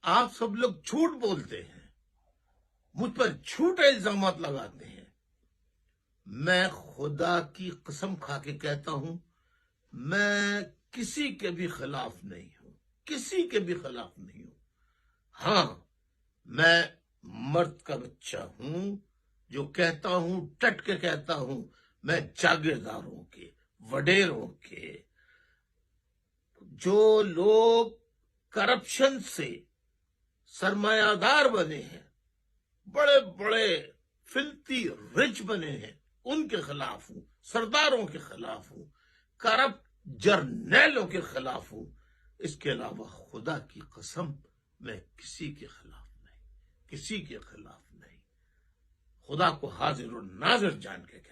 آپ سب لوگ جھوٹ بولتے ہیں، مجھ پر جھوٹے الزامات لگاتے ہیں۔ میں خدا کی قسم کھا کے کہتا ہوں، میں کسی کے بھی خلاف نہیں ہوں، کسی کے بھی خلاف نہیں ہوں۔ ہاں، میں مرد کا بچہ ہوں جو کہتا ہوں، ڈٹ کے کہتا ہوں، میں جاگیرداروں کے، وڈیروں کے، جو لوگ کرپشن سے سرمایہ دار بنے ہیں، بڑے بڑے فلتی رچ بنے ہیں، ان کے خلاف ہوں، سرداروں کے خلاف ہوں، کرپٹ جرنیلوں کے خلاف ہوں۔ اس کے علاوہ خدا کی قسم میں کسی کے خلاف نہیں، کسی کے خلاف نہیں۔ خدا کو حاضر و ناظر جان کے کہتا ہوں۔